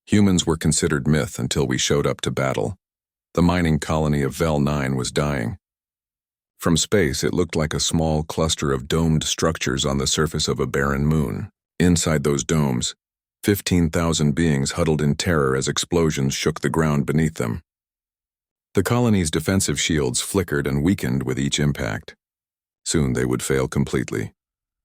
Humans were considered myth until we showed up to battle. The mining colony of Vel 9 was dying. From space, it looked like a small cluster of domed structures on the surface of a barren moon. Inside those domes, 15,000 beings huddled in terror as explosions shook the ground beneath them. The colony's defensive shields flickered and weakened with each impact. Soon they would fail completely.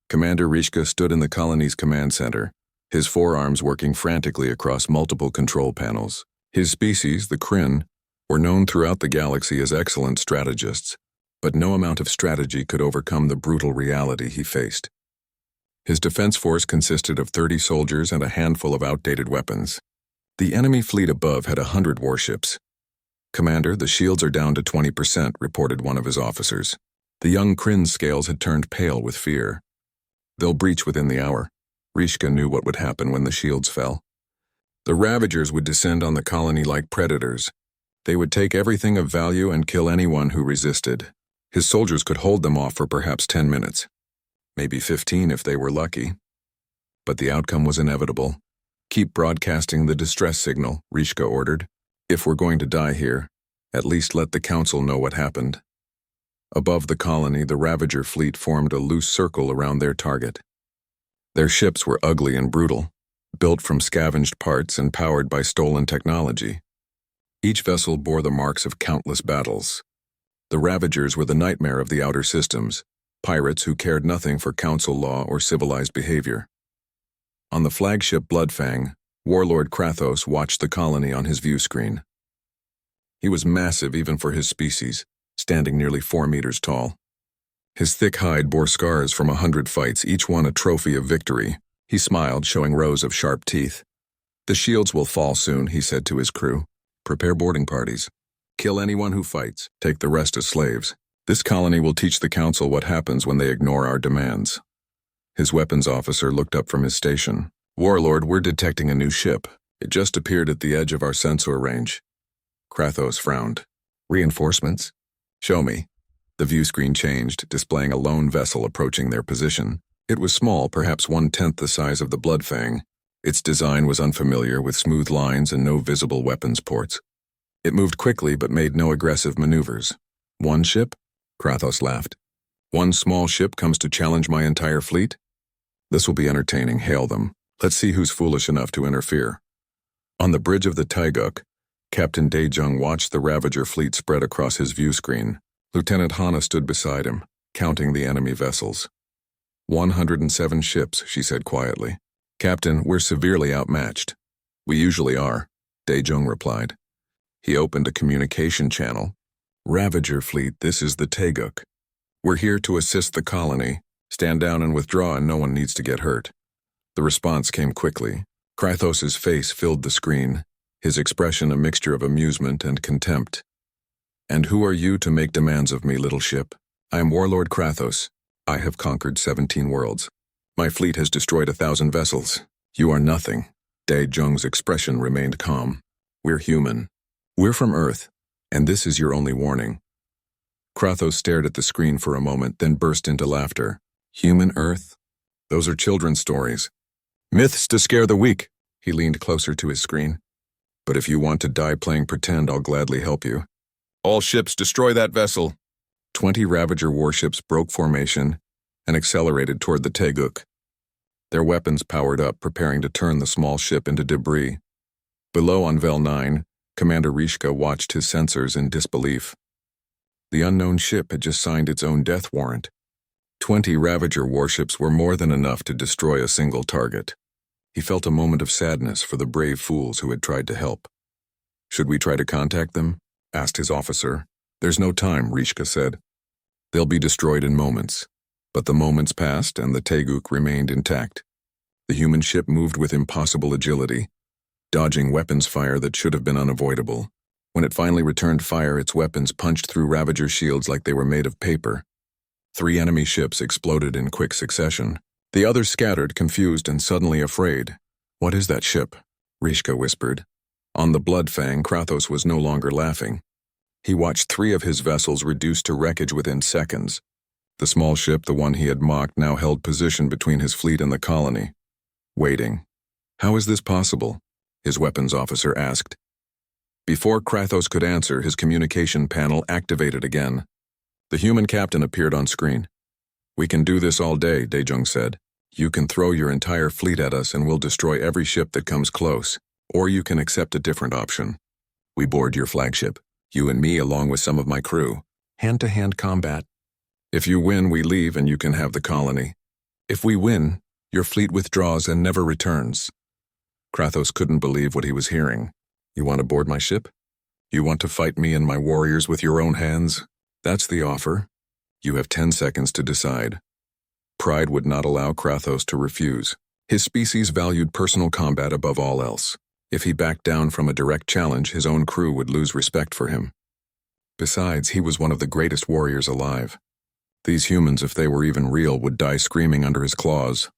Commander Rishka stood in the colony's command center, his forearms working frantically across multiple control panels. His species, the Kryn, were known throughout the galaxy as excellent strategists, but no amount of strategy could overcome the brutal reality he faced. His defense force consisted of 30 soldiers and a handful of outdated weapons. The enemy fleet above had 100 warships. "Commander, the shields are down to 20%, reported one of his officers. The young Kryn's scales had turned pale with fear. "They'll breach within the hour." Rishka knew what would happen when the shields fell. The Ravagers would descend on the colony like predators. They would take everything of value and kill anyone who resisted. His soldiers could hold them off for perhaps 10 minutes. Maybe 15 if they were lucky. But the outcome was inevitable. "Keep broadcasting the distress signal," Rishka ordered. "If we're going to die here, at least let the Council know what happened." Above the colony, the Ravager fleet formed a loose circle around their target. Their ships were ugly and brutal, built from scavenged parts and powered by stolen technology. Each vessel bore the marks of countless battles. The Ravagers were the nightmare of the outer systems, pirates who cared nothing for council law or civilized behavior. On the flagship Bloodfang, Warlord Krathos watched the colony on his view screen. He was massive even for his species, standing nearly 4 meters tall. His thick hide bore scars from 100 fights, each one a trophy of victory. He smiled, showing rows of sharp teeth. "The shields will fall soon," he said to his crew. "Prepare boarding parties. Kill anyone who fights, take the rest as slaves. This colony will teach the Council what happens when they ignore our demands." His weapons officer looked up from his station. "Warlord, we're detecting a new ship. It just appeared at the edge of our sensor range." Krathos frowned. "Reinforcements? Show me." The view screen changed, displaying a lone vessel approaching their position. It was small, perhaps 1/10 the size of the Bloodfang. Its design was unfamiliar, with smooth lines and no visible weapons ports. It moved quickly but made no aggressive maneuvers. "One ship?" Krathos laughed. "One small ship comes to challenge my entire fleet? This will be entertaining. Hail them. Let's see who's foolish enough to interfere." On the bridge of the Taeguk, Captain Daejung watched the Ravager fleet spread across his view screen. Lieutenant Hana stood beside him, counting the enemy vessels. 107 ships, she said quietly. "Captain, we're severely outmatched." "We usually are," Daejung replied. He opened a communication channel. "Ravager fleet, this is the Taeguk. We're here to assist the colony. Stand down and withdraw, and no one needs to get hurt." The response came quickly. Krathos's face filled the screen, his expression a mixture of amusement and contempt. "And who are you to make demands of me, little ship? I am Warlord Krathos. I have conquered 17 worlds. My fleet has destroyed 1,000 vessels. You are nothing." Daejung's expression remained calm. "We're human. We're from Earth, and this is your only warning." Krathos stared at the screen for a moment, then burst into laughter. "Human Earth? Those are children's stories. Myths to scare the weak." He leaned closer to his screen. "But if you want to die playing pretend, I'll gladly help you. All ships, destroy that vessel." 20 Ravager warships broke formation and accelerated toward the Taeguk. Their weapons powered up, preparing to turn the small ship into debris. Below on Vel 9, Commander Rishka watched his sensors in disbelief. The unknown ship had just signed its own death warrant. 20 Ravager warships were more than enough to destroy a single target. He felt a moment of sadness for the brave fools who had tried to help. "Should we try to contact them?" asked his officer. "There's no time," Rishka said. "They'll be destroyed in moments." But the moments passed and the Taeguk remained intact. The human ship moved with impossible agility, dodging weapons fire that should have been unavoidable. When it finally returned fire, its weapons punched through Ravager shields like they were made of paper. 3 enemy ships exploded in quick succession. The others scattered, confused and suddenly afraid. "What is that ship?" Rishka whispered. On the Bloodfang, Krathos was no longer laughing. He watched 3 of his vessels reduced to wreckage within seconds. The small ship, the one he had mocked, now held position between his fleet and the colony. Waiting. How is this possible? his weapons officer asked. Before Kratos could answer, his communication panel activated again. The human captain appeared on screen. "We can do this all day," Daejung said. "You can throw your entire fleet at us and we'll destroy every ship that comes close. Or you can accept a different option. We board your flagship, you and me along with some of my crew. Hand-to-hand combat. If you win, we leave and you can have the colony. If we win, your fleet withdraws and never returns." Kratos couldn't believe what he was hearing. "You want to board my ship? You want to fight me and my warriors with your own hands? That's the offer. You have 10 seconds to decide." Pride would not allow Kratos to refuse. His species valued personal combat above all else. If he backed down from a direct challenge, his own crew would lose respect for him. Besides, he was one of the greatest warriors alive. These humans, if they were even real, would die screaming under his claws.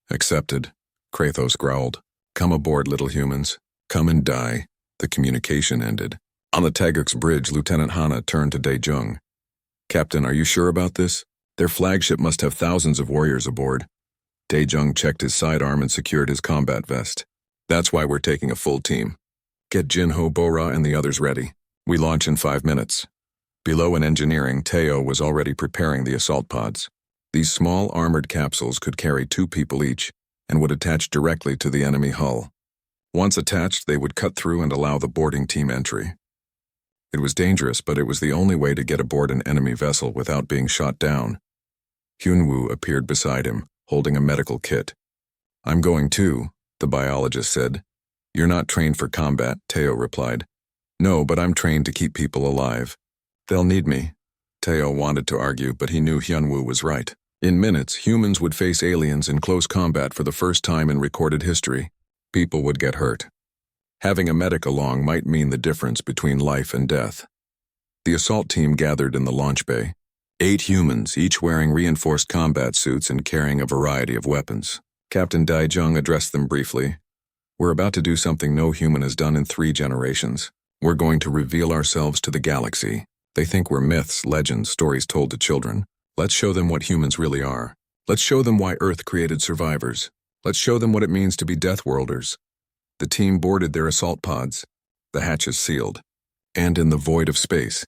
"Accepted," Kratos growled. "Come aboard, little humans. Come and die." The communication ended. On the Taeguk's bridge, Lieutenant Hana turned to Daejung. "Captain, are you sure about this? Their flagship must have thousands of warriors aboard." Daejung checked his sidearm and secured his combat vest. "That's why we're taking a full team. Get Jinho, Bora, and the others ready. We launch in 5 minutes." Below in engineering, Teo was already preparing the assault pods. These small armored capsules could carry 2 people each and would attach directly to the enemy hull. Once attached, they would cut through and allow the boarding team entry. It was dangerous, but it was the only way to get aboard an enemy vessel without being shot down. Hyunwoo appeared beside him, holding a medical kit. "I'm going too," the biologist said. "You're not trained for combat," Teo replied. "No, but I'm trained to keep people alive. They'll need me." Teo wanted to argue, but he knew Hyunwoo was right. In minutes, humans would face aliens in close combat for the first time in recorded history. People would get hurt. Having a medic along might mean the difference between life and death. The assault team gathered in the launch bay. 8 humans, each wearing reinforced combat suits and carrying a variety of weapons. Captain Daejung addressed them briefly. "We're about to do something no human has done in 3 generations. We're going to reveal ourselves to the galaxy. They think we're myths, legends, stories told to children. Let's show them what humans really are. Let's show them why Earth created survivors. Let's show them what it means to be Deathworlders." The team boarded their assault pods, the hatches sealed, and in the void of space,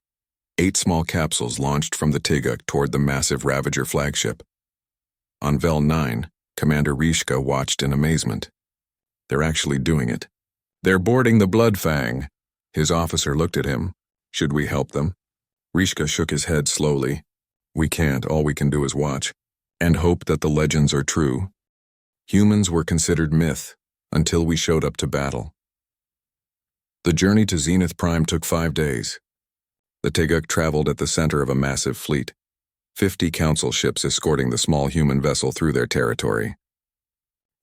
8 small capsules launched from the Taeguk toward the massive Ravager flagship. On Vel 9, Commander Rishka watched in amazement. "They're actually doing it. They're boarding the Bloodfang." His officer looked at him. "Should we help them?" Rishka shook his head slowly. "We can't. All we can do is watch and hope that the legends are true." Humans were considered myth until we showed up to battle. The journey to Zenith Prime took 5 days. The Taeguk traveled at the center of a massive fleet, 50 council ships escorting the small human vessel through their territory.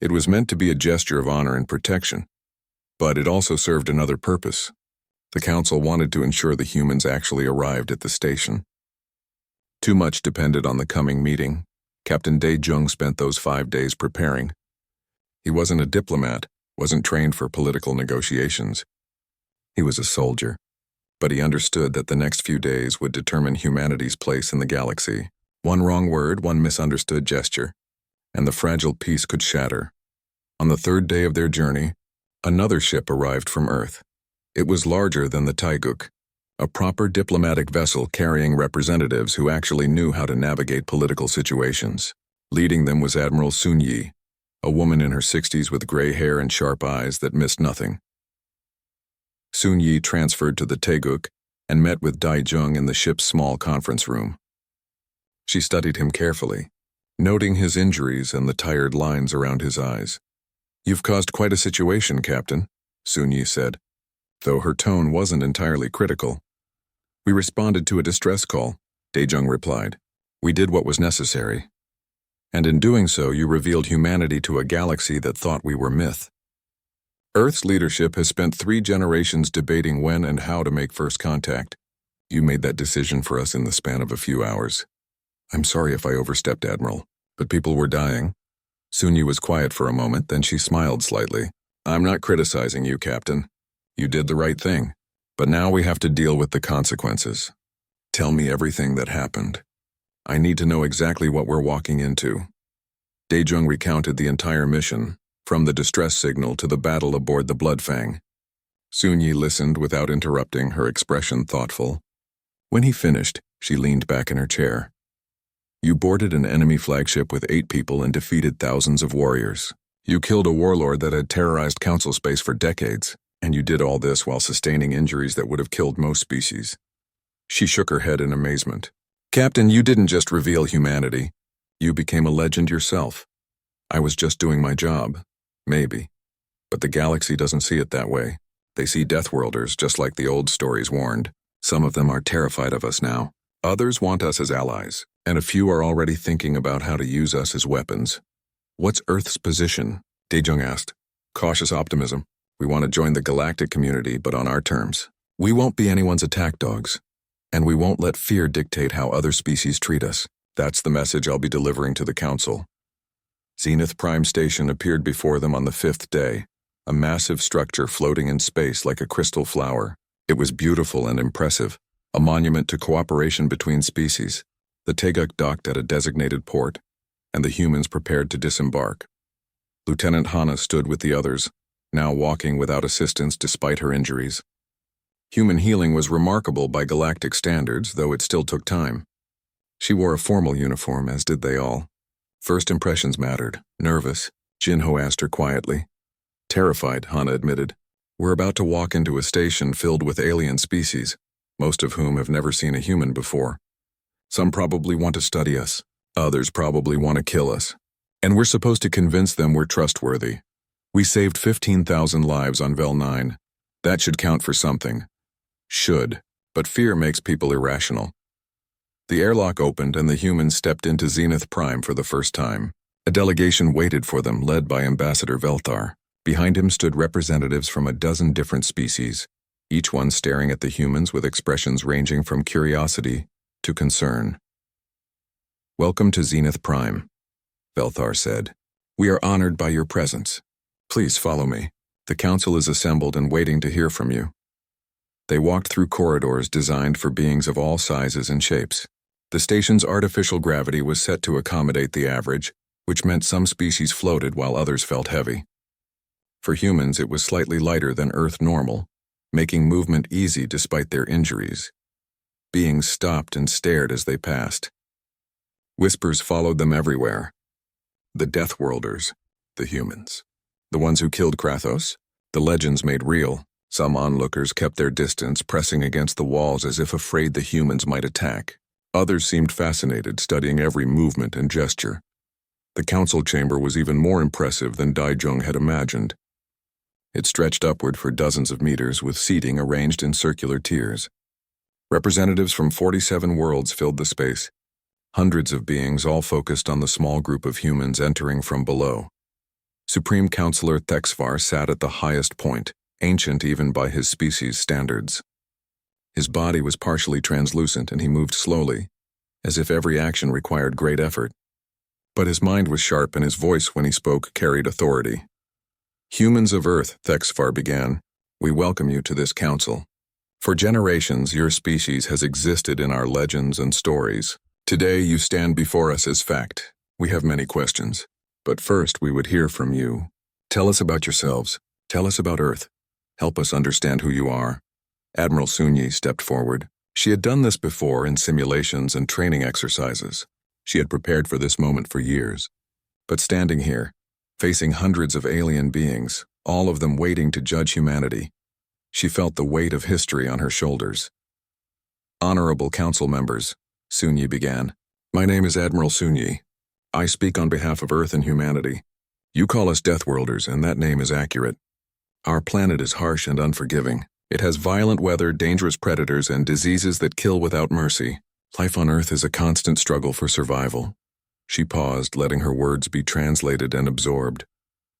It was meant to be a gesture of honor and protection, but it also served another purpose. The council wanted to ensure the humans actually arrived at the station. Too much depended on the coming meeting. Captain Daejung spent those 5 days preparing. He wasn't a diplomat, wasn't trained for political negotiations. He was a soldier, but he understood that the next few days would determine humanity's place in the galaxy. One wrong word, one misunderstood gesture, and the fragile peace could shatter. On the 3rd day of their journey, another ship arrived from Earth. It was larger than the Taeguk, a proper diplomatic vessel carrying representatives who actually knew how to navigate political situations. Leading them was Admiral Sun-Yi, a woman in her 60s with gray hair and sharp eyes that missed nothing. Sun-Yi transferred to the Taeguk and met with Daejung in the ship's small conference room. She studied him carefully, noting his injuries and the tired lines around his eyes. "You've caused quite a situation, Captain," Sun-Yi said, though her tone wasn't entirely critical. "We responded to a distress call," Daejung replied. "We did what was necessary. And in doing so, you revealed humanity to a galaxy that thought we were myth. Earth's leadership has spent 3 generations debating when and how to make first contact. You made that decision for us in the span of a few hours. I'm sorry if I overstepped, Admiral, but people were dying." Sun-Yi was quiet for a moment, then she smiled slightly. "I'm not criticizing you, Captain. You did the right thing, but now we have to deal with the consequences. Tell me everything that happened. I need to know exactly what we're walking into." Daejung recounted the entire mission, from the distress signal to the battle aboard the Bloodfang. Sunyi listened without interrupting, her expression thoughtful. When he finished, she leaned back in her chair. You boarded an enemy flagship with 8 people and defeated thousands of warriors. You killed a warlord that had terrorized Council space for decades, and you did all this while sustaining injuries that would have killed most species. She shook her head in amazement. Captain, you didn't just reveal humanity. You became a legend yourself. I was just doing my job. Maybe. But the galaxy doesn't see it that way. They see Deathworlders just like the old stories warned. Some of them are terrified of us now. Others want us as allies, and a few are already thinking about how to use us as weapons. What's Earth's position? Daejung asked. Cautious optimism. We want to join the galactic community, but on our terms. We won't be anyone's attack dogs. And we won't let fear dictate how other species treat us. That's the message I'll be delivering to the Council. Zenith Prime Station appeared before them on the 5th day, a massive structure floating in space like a crystal flower. It was beautiful and impressive, a monument to cooperation between species. The Teguk docked at a designated port, and the humans prepared to disembark. Lieutenant Hana stood with the others, now walking without assistance despite her injuries. Human healing was remarkable by galactic standards, though it still took time. She wore a formal uniform, as did they all. First impressions mattered. Nervous, Jinho asked her quietly. Terrified, Hana admitted. We're about to walk into a station filled with alien species, most of whom have never seen a human before. Some probably want to study us. Others probably want to kill us. And we're supposed to convince them we're trustworthy. We saved 15,000 lives on Vel 9. That should count for something. Should, but fear makes people irrational. The airlock opened and the humans stepped into Zenith Prime for the first time. A delegation waited for them, led by Ambassador Velthar. Behind him stood representatives from a dozen different species, each one staring at the humans with expressions ranging from curiosity to concern. Welcome to Zenith Prime, Velthar said. We are honored by your presence. Please follow me. The council is assembled and waiting to hear from you. They walked through corridors designed for beings of all sizes and shapes. The station's artificial gravity was set to accommodate the average, which meant some species floated while others felt heavy. For humans, it was slightly lighter than Earth normal, making movement easy despite their injuries. Beings stopped and stared as they passed. Whispers followed them everywhere. The Deathworlders, the humans. The ones who killed Kratos, the legends made real. Some onlookers kept their distance, pressing against the walls as if afraid the humans might attack. Others seemed fascinated, studying every movement and gesture. The council chamber was even more impressive than Daejung had imagined. It stretched upward for dozens of meters, with seating arranged in circular tiers. Representatives from 47 worlds filled the space. Hundreds of beings, all focused on the small group of humans entering from below. Supreme Counselor Thexvar sat at the highest point, ancient even by his species' standards. His body was partially translucent and he moved slowly, as if every action required great effort. But his mind was sharp and his voice when he spoke carried authority. Humans of Earth, Thexvar began, we welcome you to this council. For generations, your species has existed in our legends and stories. Today, you stand before us as fact. We have many questions, but first we would hear from you. Tell us about yourselves. Tell us about Earth. Help us understand who you are. Admiral Sunyi stepped forward. She had done this before in simulations and training exercises. She had prepared for this moment for years. But standing here, facing hundreds of alien beings, all of them waiting to judge humanity, she felt the weight of history on her shoulders. Honorable council members, Sunyi began. My name is Admiral Sunyi. I speak on behalf of Earth and humanity. You call us Deathworlders, and that name is accurate. Our planet is harsh and unforgiving. It has violent weather, dangerous predators, and diseases that kill without mercy. Life on Earth is a constant struggle for survival. She paused, letting her words be translated and absorbed.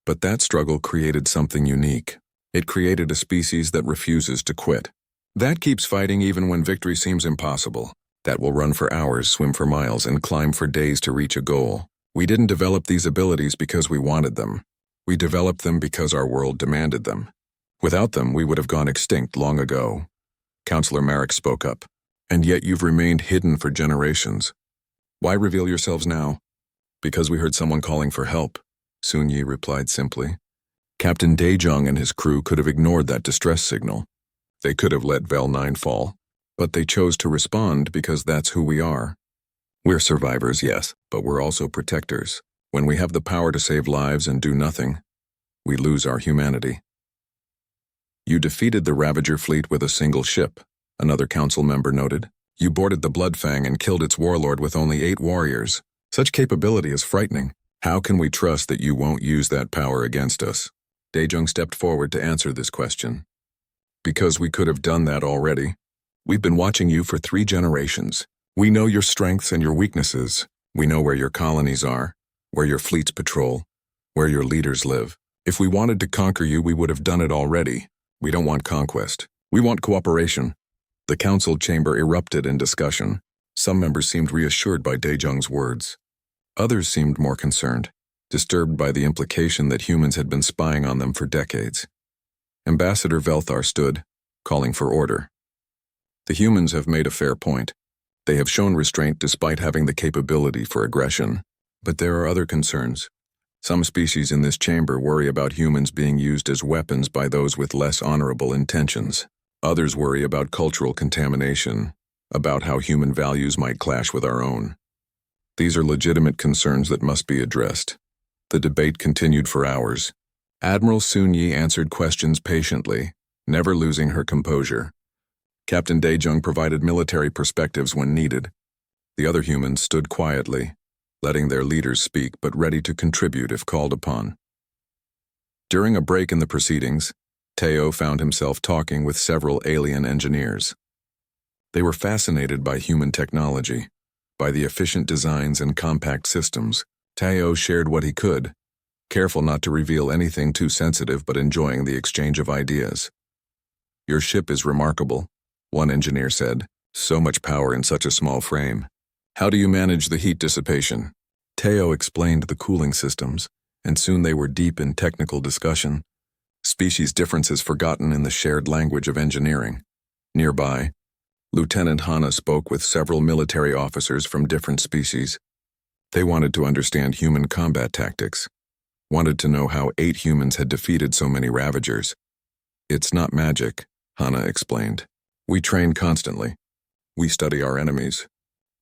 But that struggle created something unique. It created a species that refuses to quit. That keeps fighting even when victory seems impossible. That will run for hours, swim for miles, and climb for days to reach a goal. We didn't develop these abilities because we wanted them. We developed them because our world demanded them. Without them, we would have gone extinct long ago. Counselor Marek spoke up. And yet you've remained hidden for generations. Why reveal yourselves now? Because we heard someone calling for help, Sunyi replied simply. Captain Daejung and his crew could have ignored that distress signal. They could have let Vel 9 fall, but they chose to respond because that's who we are. We're survivors, yes, but we're also protectors. When we have the power to save lives and do nothing, we lose our humanity. You defeated the Ravager fleet with a single ship, another council member noted. You boarded the Bloodfang and killed its warlord with only 8 warriors. Such capability is frightening. How can we trust that you won't use that power against us? Daejung stepped forward to answer this question. Because we could have done that already. We've been watching you for 3 generations. We know your strengths and your weaknesses. We know where your colonies are, where your fleets patrol, where your leaders live. If we wanted to conquer you, we would have done it already. We don't want conquest. We want cooperation. The council chamber erupted in discussion. Some members seemed reassured by Daejung's words. Others seemed more concerned, disturbed by the implication that humans had been spying on them for decades. Ambassador Velthar stood, calling for order. The humans have made a fair point. They have shown restraint despite having the capability for aggression. But there are other concerns. Some species in this chamber worry about humans being used as weapons by those with less honorable intentions. Others worry about cultural contamination, about how human values might clash with our own. These are legitimate concerns that must be addressed. The debate continued for hours. Admiral Sun-Yi answered questions patiently, never losing her composure. Captain Daejung provided military perspectives when needed. The other humans stood quietly, letting their leaders speak but ready to contribute if called upon. During a break in the proceedings, Teo found himself talking with several alien engineers. They were fascinated by human technology, by the efficient designs and compact systems. Teo shared what he could, careful not to reveal anything too sensitive but enjoying the exchange of ideas. Your ship is remarkable, one engineer said. So much power in such a small frame. How do you manage the heat dissipation? Teo explained the cooling systems, and soon they were deep in technical discussion. Species differences forgotten in the shared language of engineering. Nearby, Lieutenant Hana spoke with several military officers from different species. They wanted to understand human combat tactics, wanted to know how 8 humans had defeated so many Ravagers. It's not magic, Hana explained. We train constantly. We study our enemies.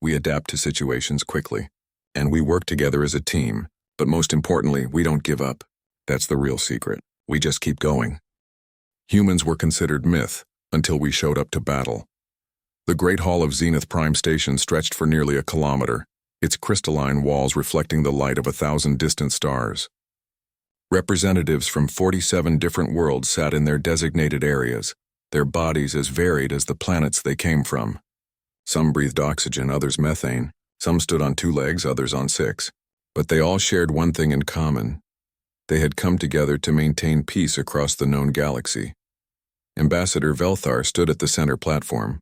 We adapt to situations quickly. And we work together as a team. But most importantly, we don't give up. That's the real secret. We just keep going. Humans were considered myth until we showed up to battle. The Great Hall of Zenith Prime Station stretched for nearly a kilometer, its crystalline walls reflecting the light of 1,000 distant stars. Representatives from 47 different worlds sat in their designated areas, their bodies as varied as the planets they came from. Some breathed oxygen, others methane. Some stood on 2 legs, others on 6. But they all shared one thing in common. They had come together to maintain peace across the known galaxy. Ambassador Velthar stood at the center platform,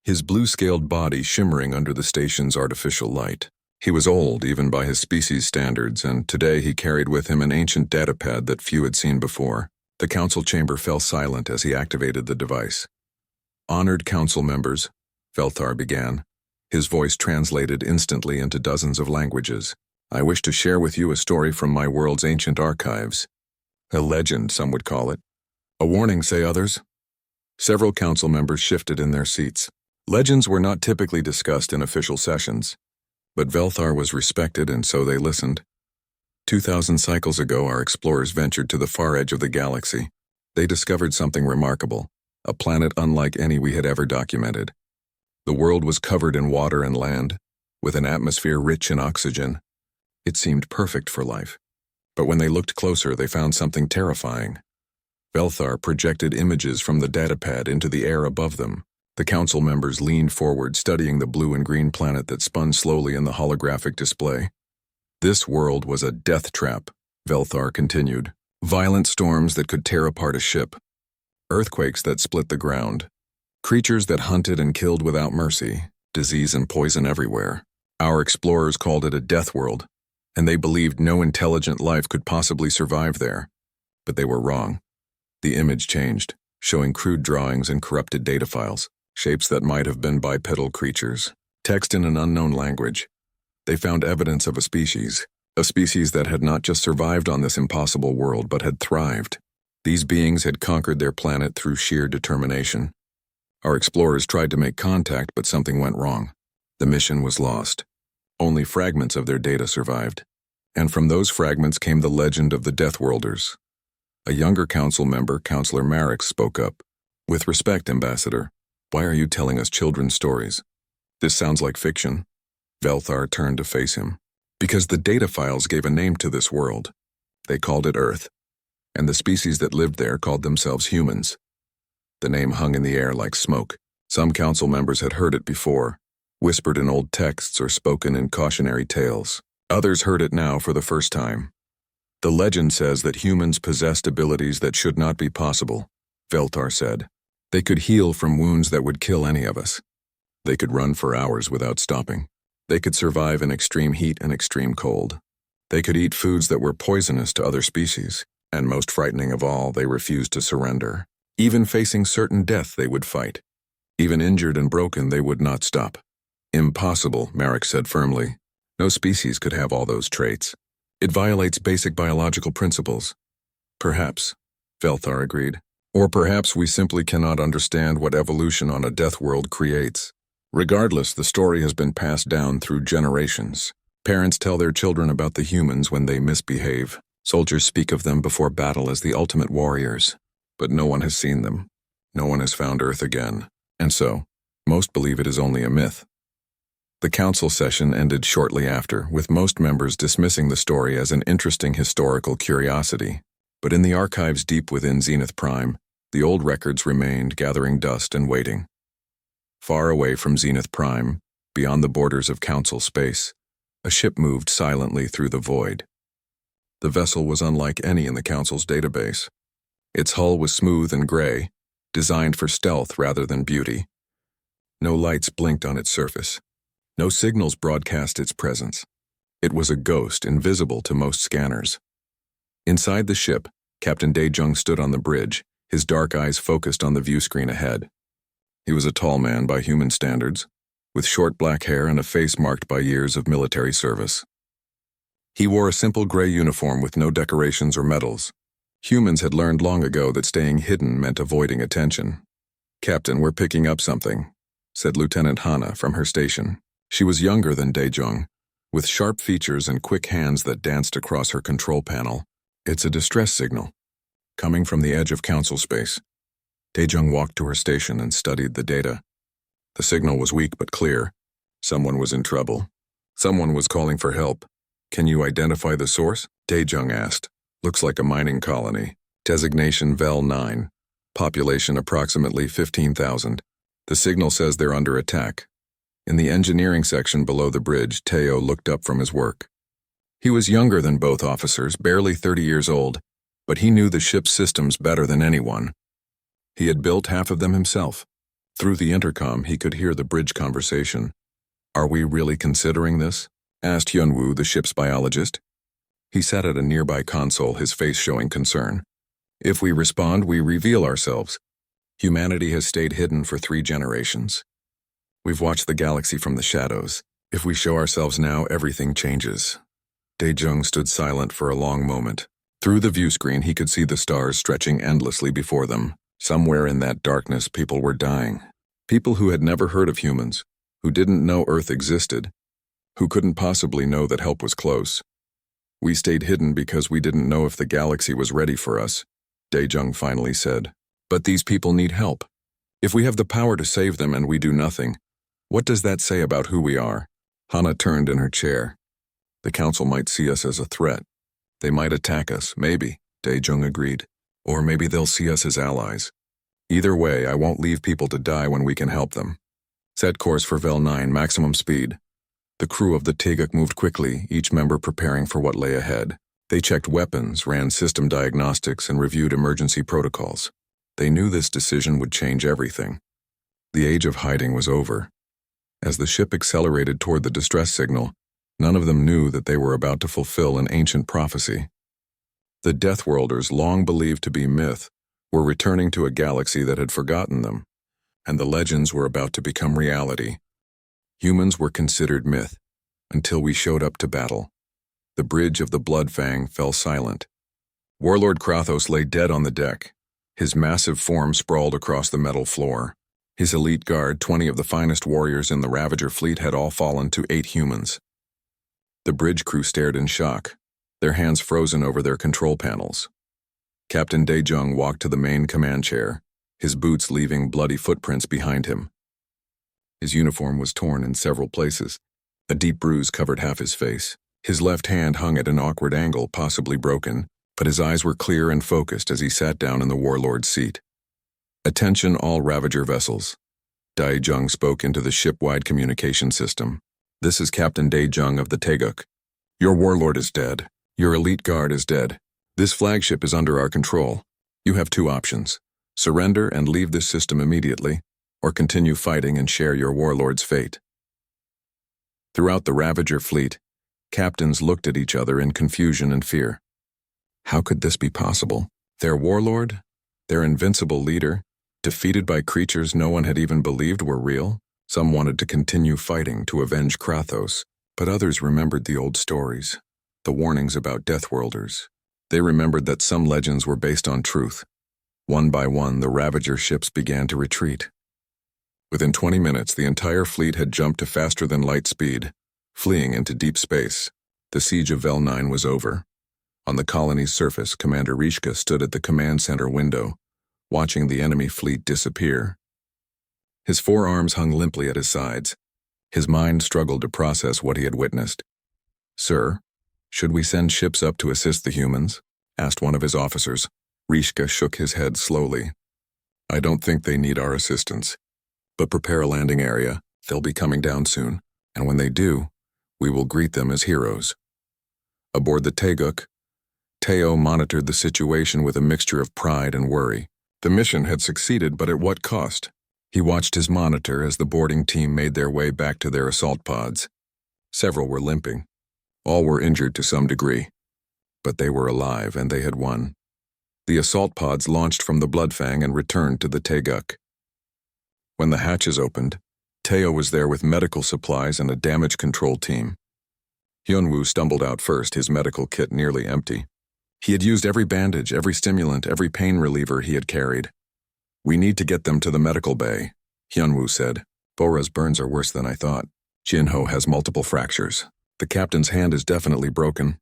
his blue-scaled body shimmering under the station's artificial light. He was old, even by his species standards, and today he carried with him an ancient datapad that few had seen before. The council chamber fell silent as he activated the device. Honored council members, Velthar began, his voice translated instantly into dozens of languages. I wish to share with you a story from my world's ancient archives. A legend, some would call it. A warning, say others. Several council members shifted in their seats. Legends were not typically discussed in official sessions, but Velthar was respected and so they listened. 2,000 cycles ago, our explorers ventured to the far edge of the galaxy. They discovered something remarkable, a planet unlike any we had ever documented. The world was covered in water and land, with an atmosphere rich in oxygen. It seemed perfect for life. But when they looked closer, they found something terrifying. Velthar projected images from the datapad into the air above them. The council members leaned forward, studying the blue and green planet that spun slowly in the holographic display. This world was a death trap, Velthar continued. Violent storms that could tear apart a ship. Earthquakes that split the ground. Creatures that hunted and killed without mercy. Disease and poison everywhere. Our explorers called it a death world, and they believed no intelligent life could possibly survive there. But they were wrong. The image changed, showing crude drawings and corrupted data files, shapes that might have been bipedal creatures, text in an unknown language. They found evidence of a species that had not just survived on this impossible world but had thrived. These beings had conquered their planet through sheer determination. Our explorers tried to make contact, but something went wrong. The mission was lost. Only fragments of their data survived. And from those fragments came the legend of the Deathworlders. A younger council member, Counselor Marek, spoke up. "With respect, Ambassador, why are you telling us children's stories? This sounds like fiction." Velthar turned to face him. "Because the data files gave a name to this world. They called it Earth, and the species that lived there called themselves humans." The name hung in the air like smoke. Some council members had heard it before, whispered in old texts or spoken in cautionary tales. Others heard it now for the first time. "The legend says that humans possessed abilities that should not be possible," Velthar said. "They could heal from wounds that would kill any of us. They could run for hours without stopping. They could survive in extreme heat and extreme cold. They could eat foods that were poisonous to other species, and most frightening of all, they refused to surrender. Even facing certain death, they would fight. Even injured and broken, they would not stop." "Impossible," Marek said firmly. "No species could have all those traits. It violates basic biological principles." "Perhaps," Velthar agreed. "Or perhaps we simply cannot understand what evolution on a death world creates. Regardless, the story has been passed down through generations. Parents tell their children about the humans when they misbehave. Soldiers speak of them before battle as the ultimate warriors. But no one has seen them. No one has found Earth again. And so, most believe it is only a myth." The council session ended shortly after, with most members dismissing the story as an interesting historical curiosity. But in the archives deep within Zenith Prime, the old records remained, gathering dust and waiting. Far away from Zenith Prime, beyond the borders of council space, a ship moved silently through the void. The vessel was unlike any in the council's database. Its hull was smooth and gray, designed for stealth rather than beauty. No lights blinked on its surface. No signals broadcast its presence. It was a ghost, invisible to most scanners. Inside the ship, Captain Daejung stood on the bridge, his dark eyes focused on the view screen ahead. He was a tall man by human standards, with short black hair and a face marked by years of military service. He wore a simple gray uniform with no decorations or medals. Humans had learned long ago that staying hidden meant avoiding attention. "Captain, we're picking up something," said Lieutenant Hana from her station. She was younger than Daejung, with sharp features and quick hands that danced across her control panel. "It's a distress signal, coming from the edge of council space." Daejung walked to her station and studied the data. The signal was weak but clear. Someone was in trouble. Someone was calling for help. "Can you identify the source?" Daejung asked. "Looks like a mining colony. Designation Vel 9. Population approximately 15,000. The signal says they're under attack." In the engineering section below the bridge, Teo looked up from his work. He was younger than both officers, barely 30 years old, but he knew the ship's systems better than anyone. He had built half of them himself. Through the intercom, he could hear the bridge conversation. "Are we really considering this?" asked Hyunwoo, the ship's biologist. He sat at a nearby console, his face showing concern. "If we respond, we reveal ourselves. Humanity has stayed hidden for 3 generations. We've watched the galaxy from the shadows. If we show ourselves now, everything changes." Daejung stood silent for a long moment. Through the view screen, he could see the stars stretching endlessly before them. Somewhere in that darkness, people were dying. People who had never heard of humans, who didn't know Earth existed, who couldn't possibly know that help was close. "We stayed hidden because we didn't know if the galaxy was ready for us," Daejung finally said. "But these people need help. If we have the power to save them and we do nothing, what does that say about who we are?" Hana turned in her chair. "The council might see us as a threat. They might attack us, maybe," Daejung agreed. "Or maybe they'll see us as allies. Either way, I won't leave people to die when we can help them." Set course for Vel 9, maximum speed. The crew of the Teguk moved quickly, each member preparing for what lay ahead. They checked weapons, ran system diagnostics, and reviewed emergency protocols. They knew this decision would change everything. The age of hiding was over. As the ship accelerated toward the distress signal, none of them knew that they were about to fulfill an ancient prophecy. The Deathworlders, long believed to be myth, were returning to a galaxy that had forgotten them, and the legends were about to become reality. Humans were considered myth, until we showed up to battle. The bridge of the Bloodfang fell silent. Warlord Krathos lay dead on the deck. His massive form sprawled across the metal floor. His elite guard, 20 of the finest warriors in the Ravager fleet, had all fallen to 8 humans. The bridge crew stared in shock, their hands frozen over their control panels. Captain Daejung walked to the main command chair, his boots leaving bloody footprints behind him. His uniform was torn in several places. A deep bruise covered half his face. His left hand hung at an awkward angle, possibly broken, but his eyes were clear and focused as he sat down in the warlord's seat. "Attention all Ravager vessels." Daejung spoke into the ship-wide communication system. "This is Captain Daejung of the Taeguk. Your warlord is dead. Your elite guard is dead. This flagship is under our control. You have 2 options. Surrender and leave this system immediately, or continue fighting and share your warlord's fate." Throughout the Ravager fleet, captains looked at each other in confusion and fear. How could this be possible? Their warlord, their invincible leader, defeated by creatures no one had even believed were real? Some wanted to continue fighting to avenge Krathos, but others remembered the old stories, the warnings about Deathworlders. They remembered that some legends were based on truth. One by one, the Ravager ships began to retreat. Within 20 minutes, the entire fleet had jumped to faster-than-light speed, fleeing into deep space. The siege of Vel 9 was over. On the colony's surface, Commander Rishka stood at the command center window, watching the enemy fleet disappear. His forearms hung limply at his sides. His mind struggled to process what he had witnessed. "Sir, should we send ships up to assist the humans?" asked one of his officers. Rishka shook his head slowly. "I don't think they need our assistance. But prepare a landing area. They'll be coming down soon, and when they do, we will greet them as heroes." Aboard the Taeguk, Teo monitored the situation with a mixture of pride and worry. The mission had succeeded, but at what cost? He watched his monitor as the boarding team made their way back to their assault pods. Several were limping. All were injured to some degree. But they were alive, and they had won. The assault pods launched from the Bloodfang and returned to the Taeguk. When the hatches opened, Teo was there with medical supplies and a damage control team. Hyunwoo stumbled out first, his medical kit nearly empty. He had used every bandage, every stimulant, every pain reliever he had carried. "We need to get them to the medical bay," Hyunwoo said. "Bora's burns are worse than I thought. Jinho has multiple fractures. The captain's hand is definitely broken."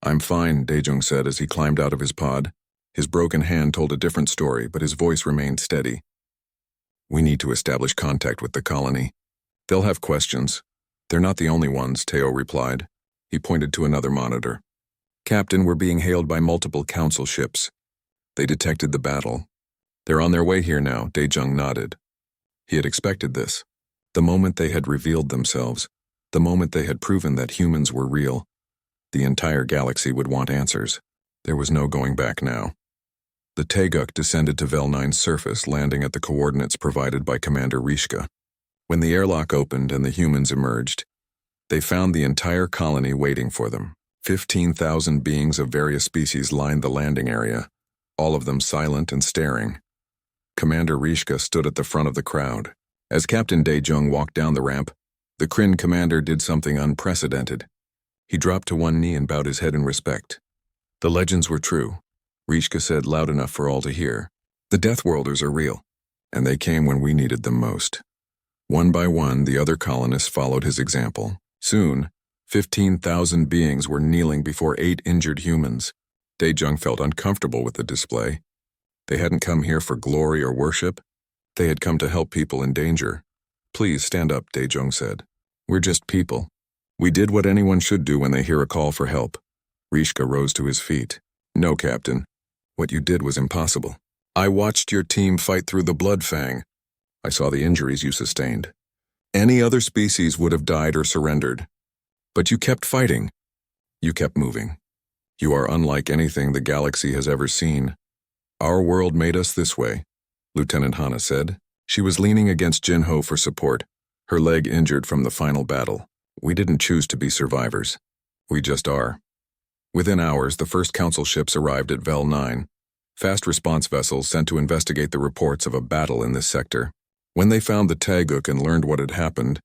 "I'm fine," Daejung said as he climbed out of his pod. His broken hand told a different story, but his voice remained steady. "We need to establish contact with the colony. They'll have questions." "They're not the only ones," Teo replied. He pointed to another monitor. "Captain, we're being hailed by multiple council ships. They detected the battle. They're on their way here now," Daejung nodded. He had expected this. The moment they had revealed themselves, the moment they had proven that humans were real, the entire galaxy would want answers. There was no going back now. The Taeguk descended to Vel 9's surface, landing at the coordinates provided by Commander Rishka. When the airlock opened and the humans emerged, they found the entire colony waiting for them. 15,000 beings of various species lined the landing area, all of them silent and staring. Commander Rishka stood at the front of the crowd. As Captain Daejung walked down the ramp, the Kryn commander did something unprecedented. He dropped to one knee and bowed his head in respect. "The legends were true," Rishka said loud enough for all to hear. "The Deathworlders are real, and they came when we needed them most." One by one, the other colonists followed his example. Soon, 15,000 beings were kneeling before 8 injured humans. Daejung felt uncomfortable with the display. They hadn't come here for glory or worship. They had come to help people in danger. "Please stand up," Daejung said. "We're just people. We did what anyone should do when they hear a call for help." Rishka rose to his feet. "No, Captain. What you did was impossible. I watched your team fight through the Bloodfang. I saw the injuries you sustained. Any other species would have died or surrendered. But you kept fighting. You kept moving. You are unlike anything the galaxy has ever seen. Our world made us this way," Lieutenant Hana said. She was leaning against Jinho for support, her leg injured from the final battle. "We didn't choose to be survivors. We just are." Within hours, the first council ships arrived at Vel 9, fast response vessels sent to investigate the reports of a battle in this sector. When they found the Taeguk and learned what had happened,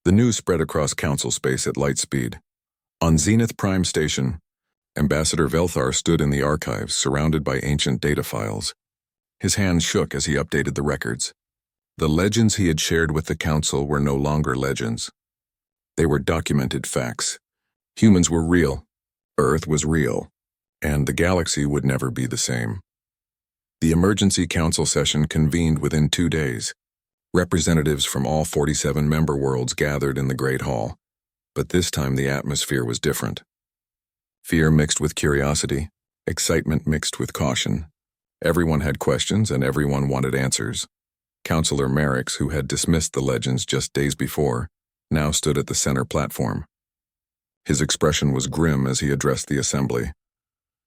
the news spread across council space at light speed. On Zenith Prime Station, Ambassador Velthar stood in the archives, surrounded by ancient data files. His hands shook as he updated the records. The legends he had shared with the Council were no longer legends. They were documented facts. Humans were real, Earth was real, and the galaxy would never be the same. The emergency council session convened within 2 days. Representatives from all 47 member worlds gathered in the Great Hall, but this time the atmosphere was different. Fear mixed with curiosity, excitement mixed with caution. Everyone had questions and everyone wanted answers. Councillor Merricks, who had dismissed the legends just days before, now stood at the center platform. His expression was grim as he addressed the assembly.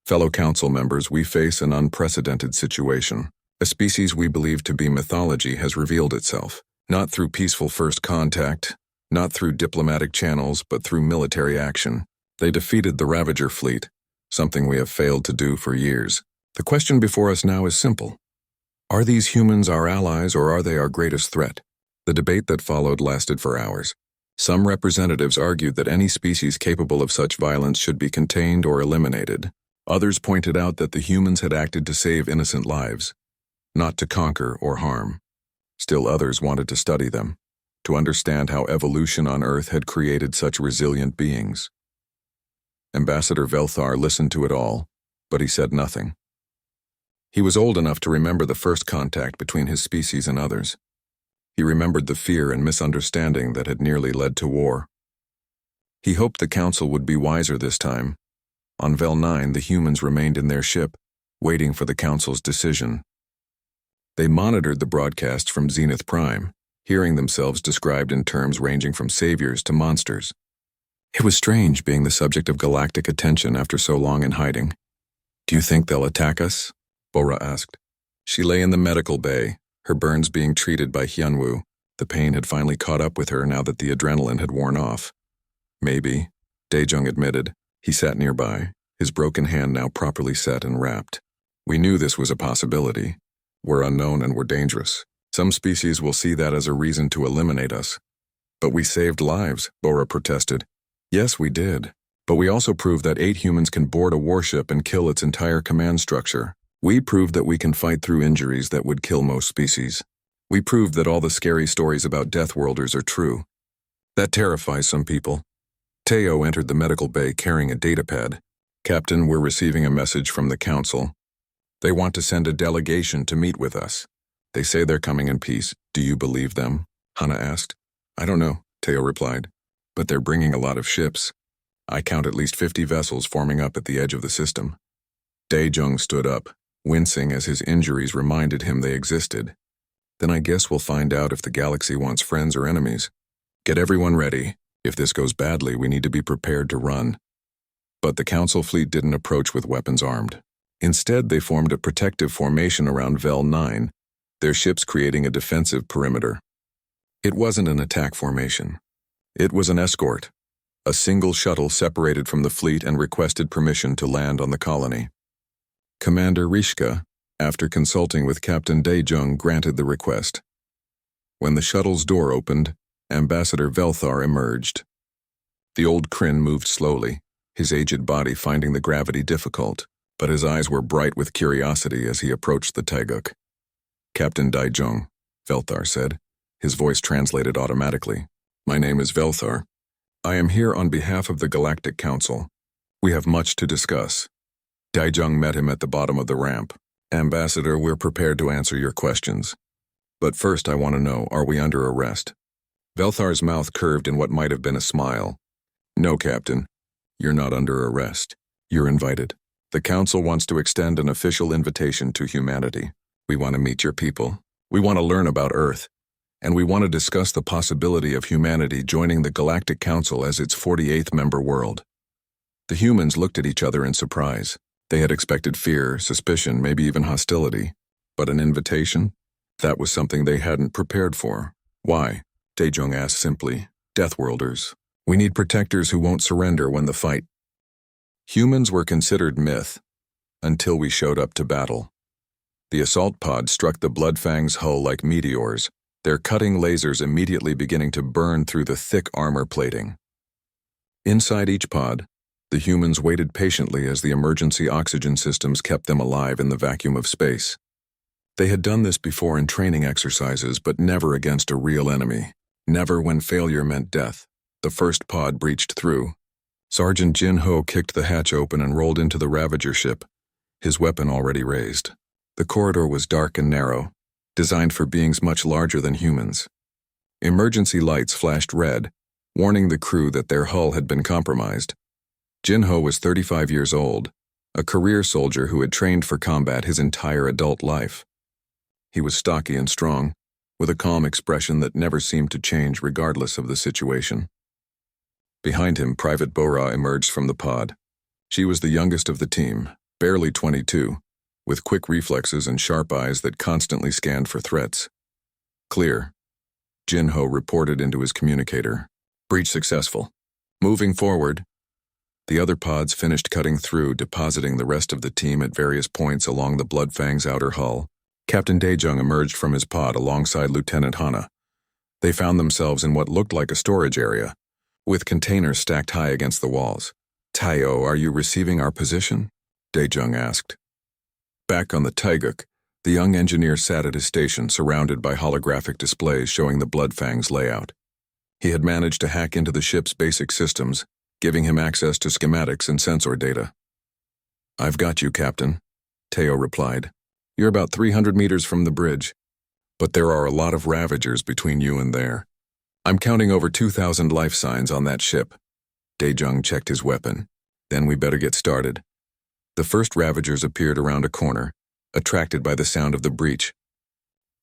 Fellow council members, we face an unprecedented situation. A species we believe to be mythology has revealed itself, not through peaceful first contact, not through diplomatic channels, but through military action. They defeated the Ravager fleet, something we have failed to do for years. The question before us now is simple. Are these humans our allies or are they our greatest threat? The debate that followed lasted for hours. Some representatives argued that any species capable of such violence should be contained or eliminated. Others pointed out that the humans had acted to save innocent lives, not to conquer or harm. Still others wanted to study them, to understand how evolution on Earth had created such resilient beings. Ambassador Velthar listened to it all, but he said nothing. He was old enough to remember the first contact between his species and others. He remembered the fear and misunderstanding that had nearly led to war. He hoped the Council would be wiser this time. On Vel 9, the humans remained in their ship, waiting for the Council's decision. They monitored the broadcasts from Zenith Prime, hearing themselves described in terms ranging from saviors to monsters. It was strange being the subject of galactic attention after so long in hiding. "Do you think they'll attack us?" Bora asked. She lay in the medical bay, her burns being treated by Hyunwoo. The pain had finally caught up with her now that the adrenaline had worn off. "Maybe," Daejung admitted. He sat nearby, his broken hand now properly set and wrapped. "We knew this was a possibility. We're unknown and we're dangerous. Some species will see that as a reason to eliminate us." "But we saved lives," Bora protested. "Yes, we did. But we also proved that 8 humans can board a warship and kill its entire command structure. We proved that we can fight through injuries that would kill most species. We proved that all the scary stories about Deathworlders are true. That terrifies some people." Teo entered the medical bay carrying a datapad. "Captain, we're receiving a message from the Council. They want to send a delegation to meet with us. They say they're coming in peace. Do you believe them?" Hana asked. "I don't know," Teo replied. "But they're bringing a lot of ships. I count at least 50 vessels forming up at the edge of the system." Daejung stood up, wincing as his injuries reminded him they existed. "Then I guess we'll find out if the galaxy wants friends or enemies. Get everyone ready. If this goes badly, we need to be prepared to run." But the Council fleet didn't approach with weapons armed. Instead, they formed a protective formation around Vel 9, their ships creating a defensive perimeter. It wasn't an attack formation. It was an escort. A single shuttle separated from the fleet and requested permission to land on the colony. Commander Rishka, after consulting with Captain Daejung, granted the request. When the shuttle's door opened, Ambassador Velthar emerged. The old Kryn moved slowly, his aged body finding the gravity difficult, but his eyes were bright with curiosity as he approached the Taeguk. "Captain Daejung," Velthar said, his voice translated automatically. "My name is Velthar. I am here on behalf of the Galactic Council. We have much to discuss." Daejung met him at the bottom of the ramp. "Ambassador, we're prepared to answer your questions. But first I want to know, are we under arrest?" Velthar's mouth curved in what might have been a smile. "No, Captain. You're not under arrest. You're invited. The Council wants to extend an official invitation to humanity. We want to meet your people. We want to learn about Earth. And we want to discuss the possibility of humanity joining the Galactic Council as its 48th member world." The humans looked at each other in surprise. They had expected fear, suspicion, maybe even hostility. But an invitation? That was something they hadn't prepared for. "Why?" Daejung asked simply. "Deathworlders. We need protectors who won't surrender when the fight." Humans were considered myth, until we showed up to battle. The assault pod struck the Bloodfang's hull like meteors, their cutting lasers immediately beginning to burn through the thick armor plating. Inside each pod, The humans waited patiently as the emergency oxygen systems kept them alive in the vacuum of space. They had done this before in training exercises, but never against a real enemy. Never when failure meant death. The first pod breached through. Sergeant Jin Ho kicked the hatch open and rolled into the Ravager ship, his weapon already raised. The corridor was dark and narrow, designed for beings much larger than humans. Emergency lights flashed red, warning the crew that their hull had been compromised. Jin Ho was 35 years old, a career soldier who had trained for combat his entire adult life. He was stocky and strong, with a calm expression that never seemed to change regardless of the situation. Behind him, Private Bora emerged from the pod. She was the youngest of the team, barely 22, with quick reflexes and sharp eyes that constantly scanned for threats. Clear. Jin Ho reported into his communicator. Breach successful. Moving forward. The other pods finished cutting through, depositing the rest of the team at various points along the Bloodfang's outer hull. Captain Daejung emerged from his pod alongside Lieutenant Hana. They found themselves in what looked like a storage area, with containers stacked high against the walls. "Tayo, are you receiving our position?" Daejung asked. Back on the Taeguk, the young engineer sat at his station surrounded by holographic displays showing the Bloodfang's layout. He had managed to hack into the ship's basic systems, giving him access to schematics and sensor data. "I've got you, Captain," Tayo replied. "You're about 300 meters from the bridge, but there are a lot of Ravagers between you and there. I'm counting over 2,000 life signs on that ship." Daejung checked his weapon. "Then we better get started." The first Ravagers appeared around a corner, attracted by the sound of the breach.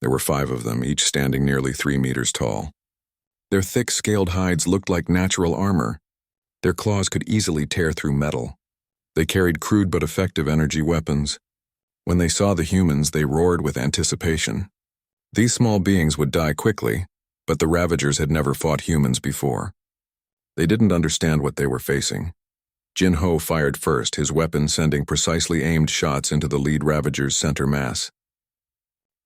There were 5 of them, each standing nearly 3 meters tall. Their thick, scaled hides looked like natural armor. Their claws could easily tear through metal. They carried crude but effective energy weapons. When they saw the humans, they roared with anticipation. These small beings would die quickly, but the Ravagers had never fought humans before. They didn't understand what they were facing. Jin Ho fired first, his weapon sending precisely aimed shots into the lead Ravager's center mass.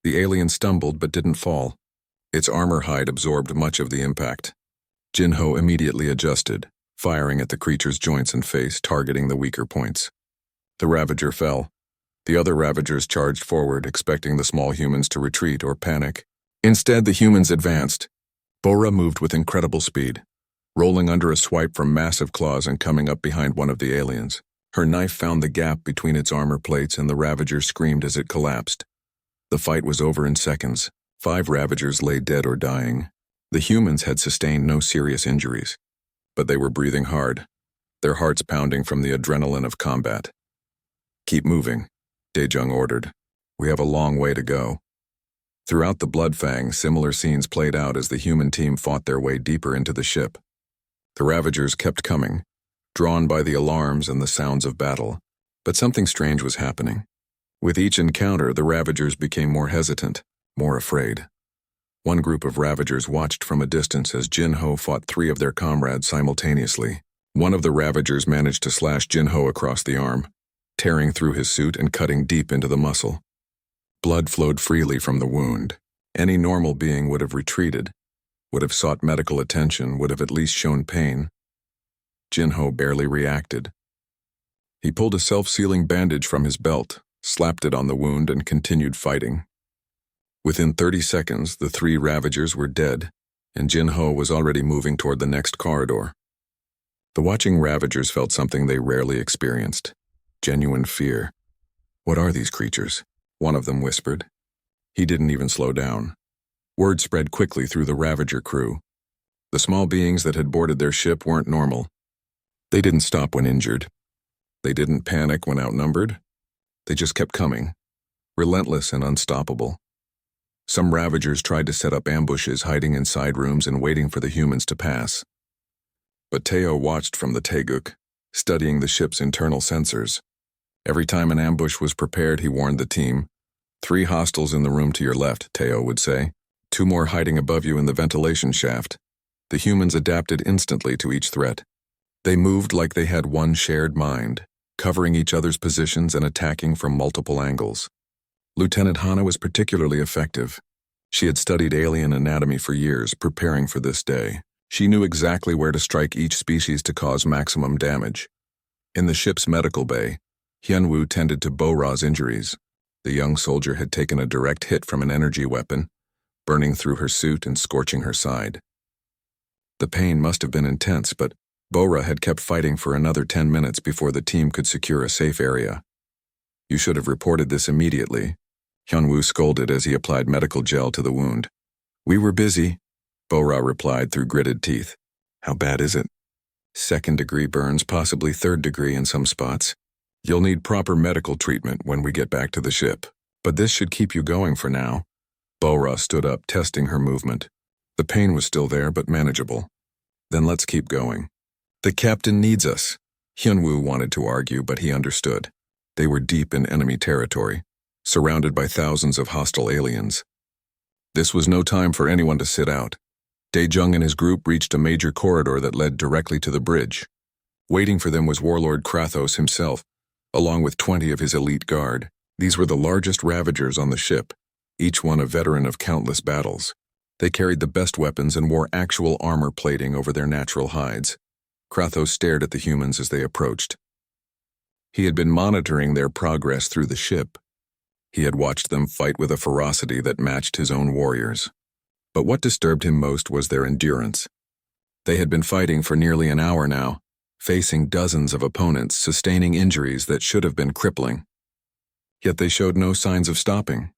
The alien stumbled but didn't fall. Its armor hide absorbed much of the impact. Jin Ho immediately adjusted, firing at the creature's joints and face, targeting the weaker points. The Ravager fell. The other Ravagers charged forward, expecting the small humans to retreat or panic. Instead, the humans advanced. Bora moved with incredible speed, rolling under a swipe from massive claws and coming up behind one of the aliens. Her knife found the gap between its armor plates and the Ravager screamed as it collapsed. The fight was over in seconds. 5 Ravagers lay dead or dying. The humans had sustained no serious injuries, but they were breathing hard, their hearts pounding from the adrenaline of combat. "Keep moving," Daejung ordered. "We have a long way to go." Throughout the Bloodfang, similar scenes played out as the human team fought their way deeper into the ship. The Ravagers kept coming, drawn by the alarms and the sounds of battle, but something strange was happening. With each encounter, the Ravagers became more hesitant, more afraid. One group of Ravagers watched from a distance as Jin Ho fought 3 of their comrades simultaneously. One of the Ravagers managed to slash Jin Ho across the arm, tearing through his suit and cutting deep into the muscle. Blood flowed freely from the wound. Any normal being would have retreated, would have sought medical attention, would have at least shown pain. Jin Ho barely reacted. He pulled a self-sealing bandage from his belt, slapped it on the wound, and continued fighting. Within 30 seconds, the 3 Ravagers were dead, and Jin Ho was already moving toward the next corridor. The watching Ravagers felt something they rarely experienced: genuine fear. "What are these creatures?" one of them whispered. He didn't even slow down. Word spread quickly through the Ravager crew. The small beings that had boarded their ship weren't normal. They didn't stop when injured. They didn't panic when outnumbered. They just kept coming, relentless and unstoppable. Some Ravagers tried to set up ambushes, hiding in side rooms and waiting for the humans to pass. But Tayo watched from the Taeguk, studying the ship's internal sensors. Every time an ambush was prepared, he warned the team. 3 hostiles in the room to your left, Tayo would say. 2 more hiding above you in the ventilation shaft. The humans adapted instantly to each threat. They moved like they had one shared mind, covering each other's positions and attacking from multiple angles. Lieutenant Hana was particularly effective. She had studied alien anatomy for years, preparing for this day. She knew exactly where to strike each species to cause maximum damage. In the ship's medical bay, Hyunwoo tended to Bo-Ra's injuries. The young soldier had taken a direct hit from an energy weapon, burning through her suit and scorching her side. The pain must have been intense, but Bo-Ra had kept fighting for another 10 minutes before the team could secure a safe area. You should have reported this immediately, Hyunwoo scolded as he applied medical gel to the wound. We were busy, Bo-Ra replied through gritted teeth. How bad is it? 2nd-degree burns, possibly 3rd-degree in some spots. You'll need proper medical treatment when we get back to the ship. But this should keep you going for now. Bo-Ra stood up, testing her movement. The pain was still there, but manageable. Then let's keep going. The captain needs us. Hyunwoo wanted to argue, but he understood. They were deep in enemy territory, surrounded by thousands of hostile aliens. This was no time for anyone to sit out. Dae-jung and his group reached a major corridor that led directly to the bridge. Waiting for them was Warlord Krathos himself, along with 20 of his elite guard. These were the largest Ravagers on the ship, each one a veteran of countless battles. They carried the best weapons and wore actual armor plating over their natural hides. Krathos stared at the humans as they approached. He had been monitoring their progress through the ship. He had watched them fight with a ferocity that matched his own warriors. But what disturbed him most was their endurance. They had been fighting for nearly an hour now, facing dozens of opponents, sustaining injuries that should have been crippling. Yet they showed no signs of stopping.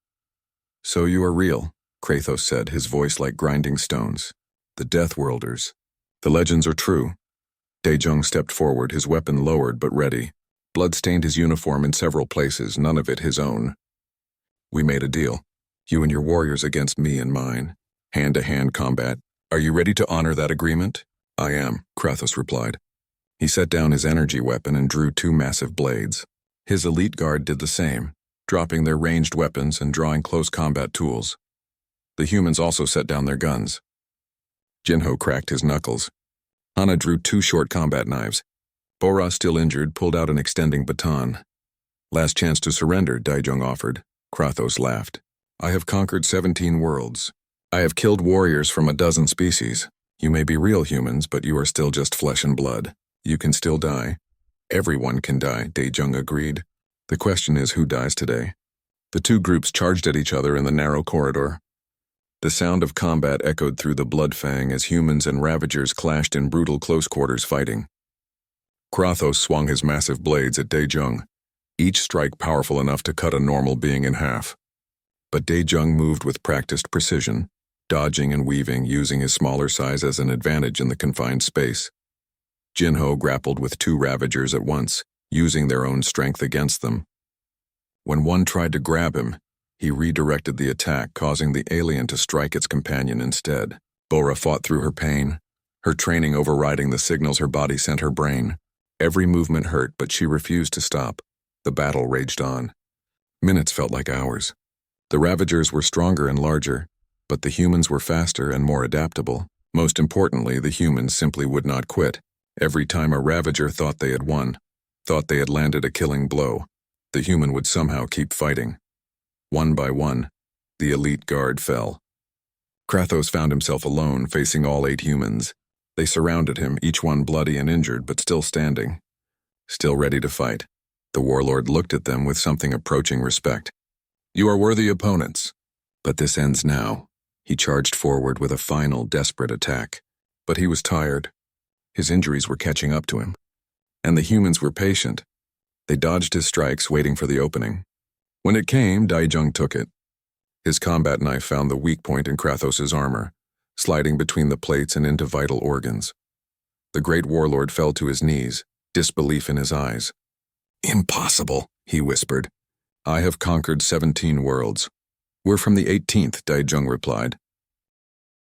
So you are real, Krathos said, his voice like grinding stones. The Death Worlders. The legends are true. Dae-jung stepped forward, his weapon lowered but ready. Blood stained his uniform in several places, none of it his own. We made a deal. You and your warriors against me and mine. Hand-to-hand combat. Are you ready to honor that agreement? I am, Krathos replied. He set down his energy weapon and drew 2 massive blades. His elite guard did the same, dropping their ranged weapons and drawing close combat tools. The humans also set down their guns. Jinho cracked his knuckles. Hana drew 2 short combat knives. Bo-Ra, still injured, pulled out an extending baton. Last chance to surrender, Dae-jung offered. Krathos laughed. I have conquered 17 worlds. I have killed warriors from a dozen species. You may be real humans, but you are still just flesh and blood. You can still die. Everyone can die, Dae-jung agreed. The question is who dies today. The 2 groups charged at each other in the narrow corridor. The sound of combat echoed through the Bloodfang as humans and Ravagers clashed in brutal close-quarters fighting. Krathos swung his massive blades at Dae-jung, each strike powerful enough to cut a normal being in half. But Dae-jung moved with practiced precision, dodging and weaving, using his smaller size as an advantage in the confined space. Jinho grappled with 2 Ravagers at once, using their own strength against them. When one tried to grab him, he redirected the attack, causing the alien to strike its companion instead. Bo-Ra fought through her pain, her training overriding the signals her body sent her brain. Every movement hurt, but she refused to stop. The battle raged on. Minutes felt like hours. The Ravagers were stronger and larger, but the humans were faster and more adaptable. Most importantly, the humans simply would not quit. Every time a Ravager thought they had won, thought they had landed a killing blow, the human would somehow keep fighting. One by one, the elite guard fell. Krathos found himself alone, facing all 8 humans. They surrounded him, each one bloody and injured, but still standing. Still ready to fight. The warlord looked at them with something approaching respect. You are worthy opponents. But this ends now. He charged forward with a final, desperate attack. But he was tired. His injuries were catching up to him. And the humans were patient. They dodged his strikes, waiting for the opening. When it came, Dae-jung took it. His combat knife found the weak point in Krathos's armor, sliding between the plates and into vital organs. The great warlord fell to his knees, disbelief in his eyes. Impossible, he whispered. I have conquered 17 worlds. We're from the 18th, Dae-jung replied.